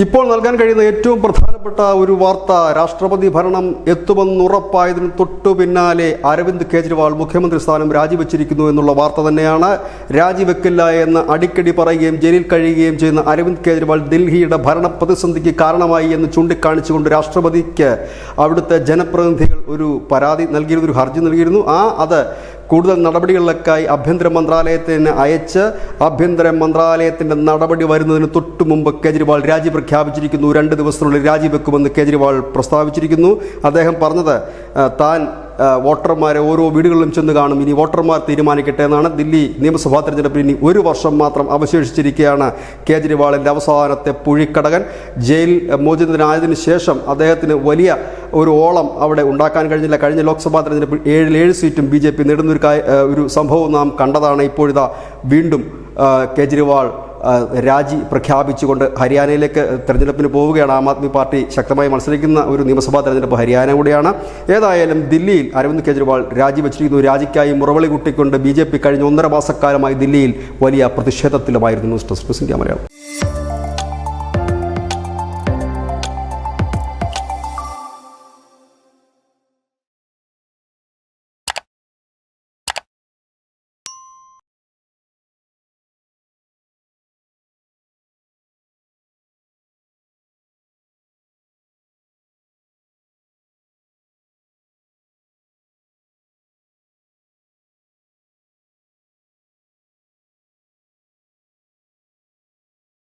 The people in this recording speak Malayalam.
ഇപ്പോൾ നൽകാൻ കഴിയുന്ന ഏറ്റവും പ്രധാനപ്പെട്ട ഒരു വാർത്ത, രാഷ്ട്രപതി ഭരണം എത്തുമെന്നുറപ്പായതിന് തൊട്ടു പിന്നാലെ അരവിന്ദ് കെജ്രിവാൾ മുഖ്യമന്ത്രി സ്ഥാനം രാജിവെച്ചിരിക്കുന്നു എന്നുള്ള വാർത്ത തന്നെയാണ്. രാജിവെക്കില്ല എന്ന് അടിക്കടി പറയുകയും ജയിലിൽ കഴിയുകയും ചെയ്യുന്ന അരവിന്ദ് കെജ്രിവാൾ ദില്ലിയുടെ ഭരണ പ്രതിസന്ധിക്ക് കാരണമായി എന്ന് ചൂണ്ടിക്കാണിച്ചുകൊണ്ട് രാഷ്ട്രപതിക്ക് അവിടുത്തെ ജനപ്രതിനിധികൾ ഒരു പരാതി നൽകിയിരുന്നു, ഒരു ഹർജി നൽകിയിരുന്നു. അത് കൂടുതൽ നടപടികളിലേക്കായി ആഭ്യന്തര മന്ത്രാലയത്തിന് അയച്ച് ആഭ്യന്തര മന്ത്രാലയത്തിൻ്റെ നടപടി വരുന്നതിന് തൊട്ടു മുമ്പ് കെജ്രിവാൾ രാജി പ്രഖ്യാപിച്ചിരിക്കുന്നു. 2 ദിവസത്തിനുള്ളിൽ രാജിവെക്കുമെന്ന് കെജ്രിവാൾ പ്രസ്താവിച്ചിരിക്കുന്നു. അദ്ദേഹം പറഞ്ഞത് താൻ വോട്ടർമാരെ ഓരോ വീടുകളിലും ചെന്ന് കാണും, ഇനി വോട്ടർമാർ തീരുമാനിക്കട്ടെ എന്നാണ്. ദില്ലി നിയമസഭാ തെരഞ്ഞെടുപ്പിന് ഇനി 1 വർഷം മാത്രം അവശേഷിച്ചിരിക്കുകയാണ്. കേജ്രിവാളിൻ്റെ അവസാനത്തെ പുഴിക്കടകൻ ജയിൽ മോചിതനായതിനു ശേഷം അദ്ദേഹത്തിന് വലിയ ഒരു ഓളം അവിടെ ഉണ്ടാക്കാൻ കഴിഞ്ഞില്ല. കഴിഞ്ഞ ലോക്സഭാ തെരഞ്ഞെടുപ്പിൽ 7 സീറ്റും BJP നേടുന്ന ഒരു സംഭവം നാം കണ്ടതാണ്. ഇപ്പോഴിതാ വീണ്ടും കേജ്രിവാൾ രാജി പ്രഖ്യാപിച്ചുകൊണ്ട് ഹരിയാനയിലേക്ക് തെരഞ്ഞെടുപ്പിന് പോവുകയാണ്. ആം ആദ്മി പാർട്ടി ശക്തമായി മത്സരിക്കുന്ന ഒരു നിയമസഭാ തെരഞ്ഞെടുപ്പ് ഹരിയാന കൂടിയാണ്. ഏതായാലും ദില്ലിയിൽ അരവിന്ദ് കെജ്രിവാൾ രാജിവെച്ചിരിക്കുന്നു. രാജിക്കായി മുറവിളി കൂട്ടിക്കൊണ്ട് BJP കഴിഞ്ഞ 1.5 മാസക്കാലമായി ദില്ലിയിൽ വലിയ പ്രതിഷേധത്തിലുമായിരുന്നു. News desk India Malayalam.